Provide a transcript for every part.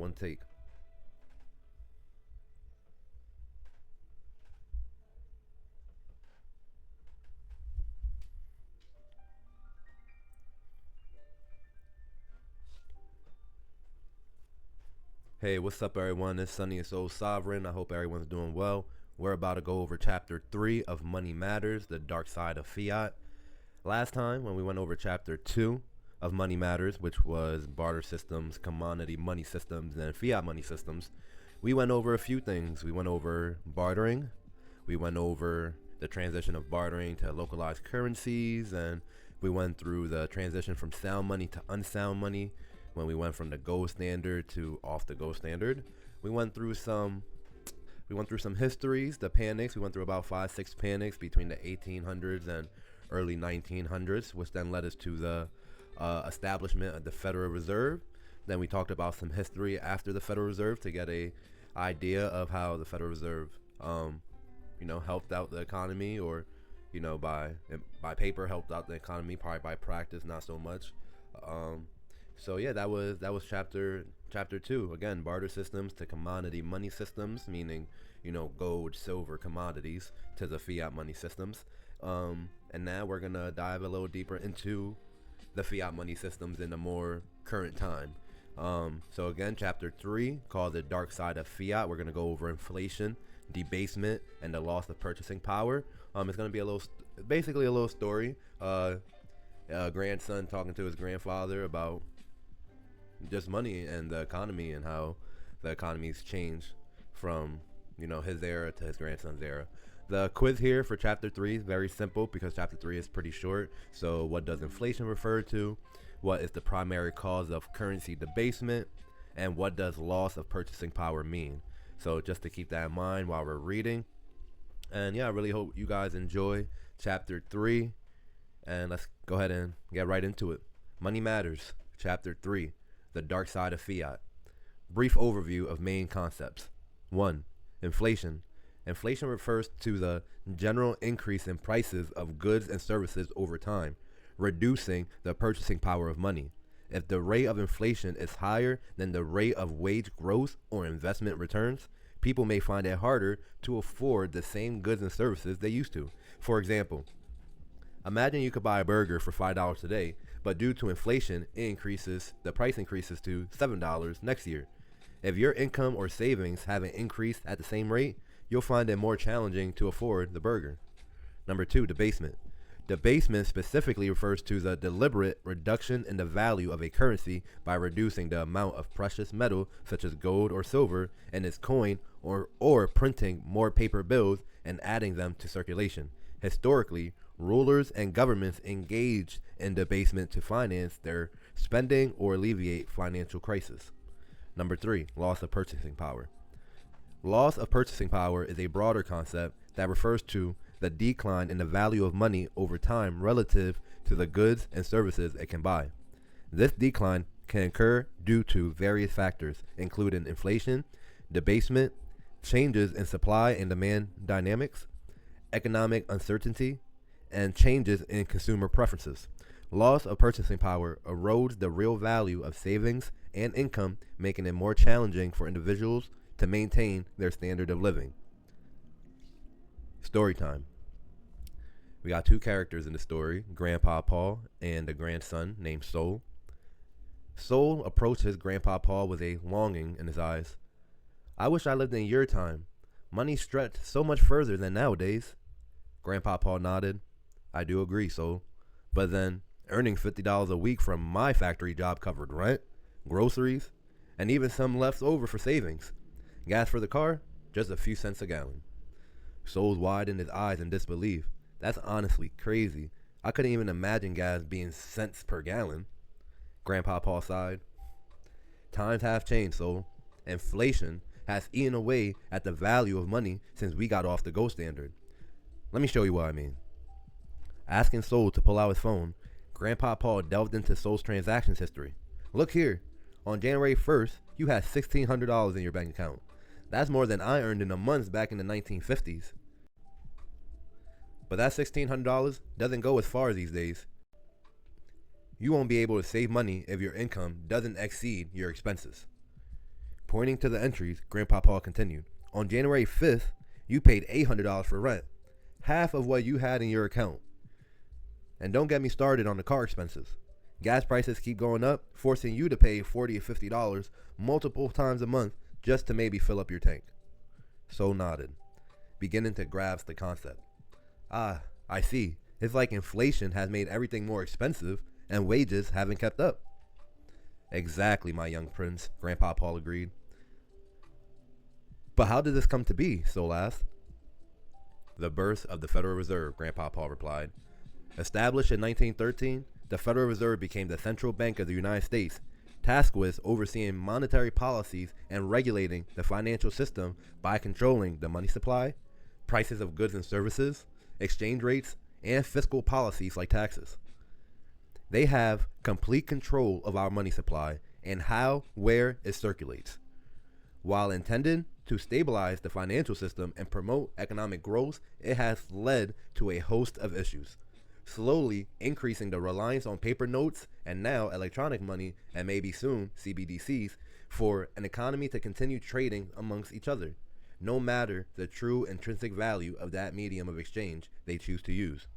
one take. Hey, what's up, everyone? It's Sunny and Soul Sovereign. I hope everyone's doing well. We're about to go over Chapter 3 of Money Matters, the Dark Side of Fiat. Last time, when we went over Chapter 2 of Money Matters, which was barter systems, commodity money systems, and fiat money systems, we went over a few things. We went over bartering. We went over the transition of bartering to localized currencies, and we went through the transition from sound money to unsound money, when we went from the gold standard to off the gold standard. We went through some histories, the panics. We went through about 5-6 panics between the 1800s and early 1900s, which then led us to the establishment of the Federal Reserve. Then we talked about some history after the Federal Reserve to get a idea of how the Federal Reserve helped out the economy, or by paper helped out the economy, probably by practice not so much. So yeah, that was chapter 2. Again, barter systems to commodity money systems, meaning gold, silver, commodities, to the fiat money systems. And now we're gonna dive a little deeper into the fiat money systems in a more current time. So again, chapter 3, called the Dark Side of Fiat. We're gonna go over inflation, debasement, and the loss of purchasing power. It's gonna be basically a little story. A grandson talking to his grandfather about just money and the economy, and how the economy's changed from his era to his grandson's era. The quiz here for chapter 3 is very simple, because chapter 3 is pretty short. So what does inflation refer to? What is the primary cause of currency debasement? And what does loss of purchasing power mean? So just to keep that in mind while we're reading. And yeah, I really hope you guys enjoy chapter 3. And let's go ahead and get right into it. Money Matters, chapter 3. The Dark Side of Fiat. Brief overview of main concepts. 1. Inflation. Inflation refers to the general increase in prices of goods and services over time, reducing the purchasing power of money. If the rate of inflation is higher than the rate of wage growth or investment returns, people may find it harder to afford the same goods and services they used to. For example, imagine you could buy a burger for $5 today, but due to inflation, the price increases to $7 next year. If your income or savings haven't increased at the same rate, you'll find it more challenging to afford the burger. Number 2, debasement. Debasement specifically refers to the deliberate reduction in the value of a currency by reducing the amount of precious metal, such as gold or silver, in its coin, or printing more paper bills and adding them to circulation. Historically, rulers and governments engaged in debasement to finance their spending or alleviate financial crisis. Number 3, loss of purchasing power. Loss of purchasing power is a broader concept that refers to the decline in the value of money over time relative to the goods and services it can buy. This decline can occur due to various factors, including inflation, debasement, changes in supply and demand dynamics, economic uncertainty, and changes in consumer preferences. Loss of purchasing power erodes the real value of savings and income, making it more challenging for individuals to maintain their standard of living. Story time. We got 2 characters in the story, Grandpa Paul and a grandson named Soul. Soul approached his Grandpa Paul with a longing in his eyes. "I wish I lived in your time. Money stretched so much further than nowadays." Grandpa Paul nodded. "I do agree, Soul. But then, earning $50 a week from my factory job covered rent, groceries, and even some left over for savings. Gas for the car, just a few cents a gallon." Soul widened his eyes in disbelief. "That's honestly crazy. I couldn't even imagine gas being cents per gallon." Grandpa Paul sighed. "Times have changed, Soul. Inflation has eaten away at the value of money since we got off the gold standard. Let me show you what I mean." Asking Soul to pull out his phone, Grandpa Paul delved into Soul's transactions history. "Look here. On January 1st, you had $1,600 in your bank account. That's more than I earned in a month back in the 1950s. But that $1,600 doesn't go as far these days. You won't be able to save money if your income doesn't exceed your expenses. Pointing to the entries, Grandpa Paul continued, on January 5th, you paid $800 for rent, half of what you had in your account. And don't get me started on the car expenses. Gas prices keep going up, forcing you to pay $40 or $50 multiple times a month just to maybe fill up your tank. So nodded, beginning to grasp the concept. Ah, I see. It's like inflation has made everything more expensive and wages haven't kept up. Exactly, my young prince, Grandpa Paul agreed. But how did this come to be? Sol asked. The birth of the Federal Reserve, Grandpa Paul replied. Established in 1913, the Federal Reserve became the central bank of the United States, tasked with overseeing monetary policies and regulating the financial system by controlling the money supply, prices of goods and services, exchange rates, and fiscal policies like taxes. They have complete control of our money supply and how, where it circulates. While intended to stabilize the financial system and promote economic growth, it has led to a host of issues, slowly increasing the reliance on paper notes and now electronic money and maybe soon CBDCs for an economy to continue trading amongst each other, no matter the true intrinsic value of that medium of exchange they choose to use.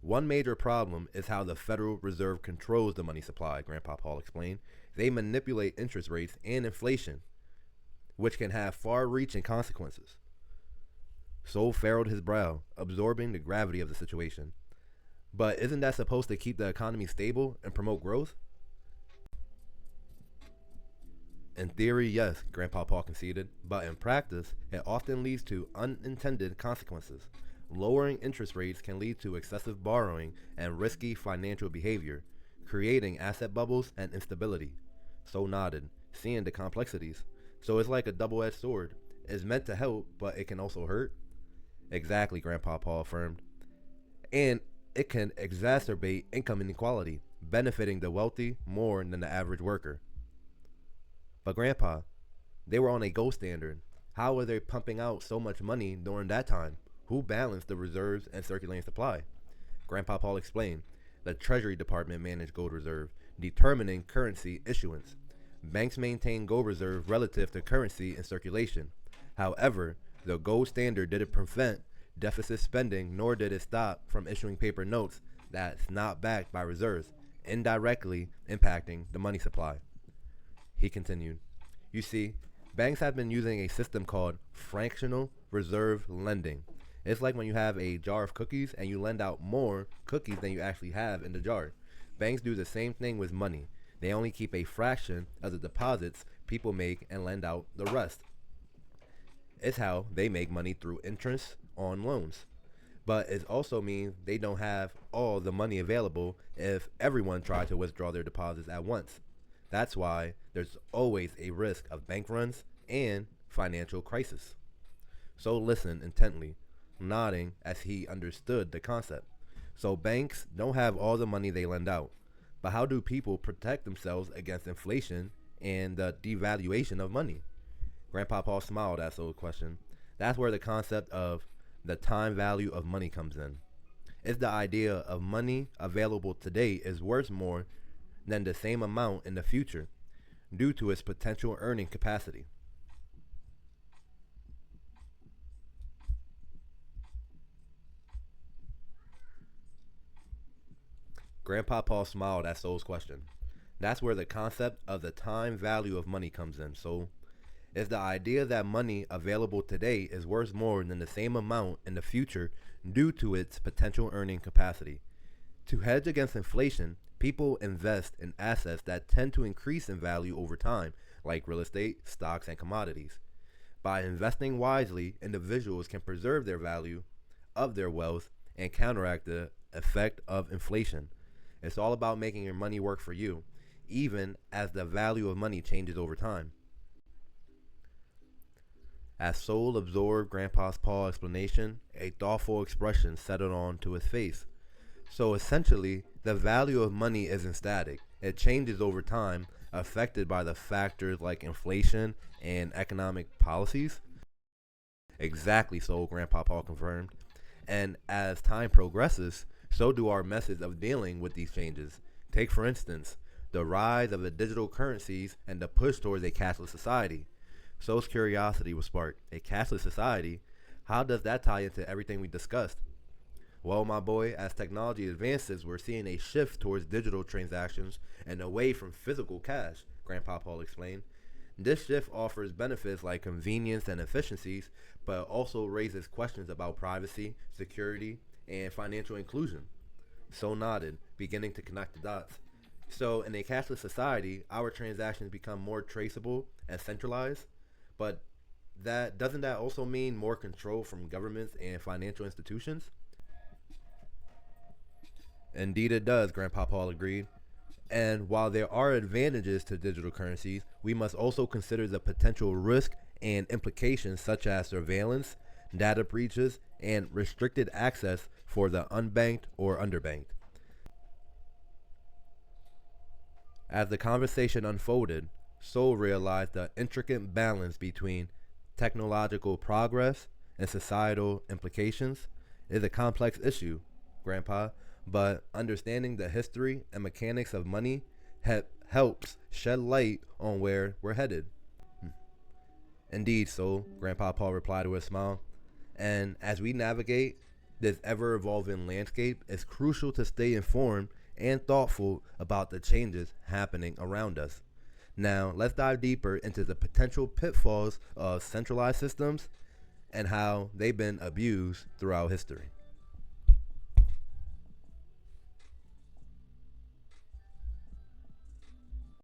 One major problem is how the Federal Reserve controls the money supply, Grandpa Paul explained. They manipulate interest rates and inflation, which can have far-reaching consequences. Sol furrowed his brow, absorbing the gravity of the situation. But isn't that supposed to keep the economy stable and promote growth? In theory, yes, Grandpa Paul conceded, but in practice, it often leads to unintended consequences. Lowering interest rates can lead to excessive borrowing and risky financial behavior, creating asset bubbles and instability. Sol nodded, seeing the complexities. So it's like a double-edged sword. It's meant to help, but it can also hurt. Exactly, Grandpa Paul affirmed. And it can exacerbate income inequality, benefiting the wealthy more than the average worker. But Grandpa, they were on a gold standard. How were they pumping out so much money during that time? Who balanced the reserves and circulating supply? Grandpa Paul explained. The Treasury Department managed gold reserve, determining currency issuance. Banks maintain gold reserve relative to currency in circulation. However, the gold standard didn't prevent deficit spending, nor did it stop from issuing paper notes that's not backed by reserves, indirectly impacting the money supply. He continued, you see, banks have been using a system called fractional reserve lending. It's like when you have a jar of cookies and you lend out more cookies than you actually have in the jar. Banks do the same thing with money. They only keep a fraction of the deposits people make and lend out the rest. It's how they make money through interest on loans. But it also means they don't have all the money available if everyone tried to withdraw their deposits at once. That's why there's always a risk of bank runs and financial crisis. So listen intently, nodding as he understood the concept. So banks don't have all the money they lend out. But how do people protect themselves against inflation and the devaluation of money? Grandpa Paul smiled at Sol's question. That's where the concept of the time value of money comes in. It's the idea of money available today is worth more than the same amount in the future due to its potential earning capacity. Grandpa Paul smiled at Sol's question. That's where the concept of the time value of money comes in, Sol. It's the idea that money available today is worth more than the same amount in the future due to its potential earning capacity. To hedge against inflation, people invest in assets that tend to increase in value over time, like real estate, stocks, and commodities. By investing wisely, individuals can preserve their value of their wealth and counteract the effect of inflation. It's all about making your money work for you, even as the value of money changes over time. As Sol absorbed Grandpa Paul's explanation, a thoughtful expression settled onto his face. So essentially, the value of money isn't static. It changes over time, affected by the factors like inflation and economic policies. Exactly, so Grandpa Paul confirmed. And as time progresses, so do our methods of dealing with these changes. Take, for instance, the rise of the digital currencies and the push towards a cashless society. So's curiosity was sparked. A cashless society? How does that tie into everything we discussed? Well, my boy, as technology advances, we're seeing a shift towards digital transactions and away from physical cash, Grandpa Paul explained. This shift offers benefits like convenience and efficiencies, but also raises questions about privacy, security, and financial inclusion. So nodded, beginning to connect the dots. So in a cashless society, our transactions become more traceable and centralized, but doesn't that also mean more control from governments and financial institutions? Indeed it does, Grandpa Paul agreed. And while there are advantages to digital currencies, we must also consider the potential risk and implications such as surveillance, data breaches, and restricted access for the unbanked or underbanked. As the conversation unfolded, So realized the intricate balance between technological progress and societal implications is a complex issue, Grandpa, but understanding the history and mechanics of money helps shed light on where we're headed. Indeed, so, Grandpa Paul replied with a smile. And as we navigate this ever-evolving landscape, it's crucial to stay informed and thoughtful about the changes happening around us. Now, let's dive deeper into the potential pitfalls of centralized systems and how they've been abused throughout history.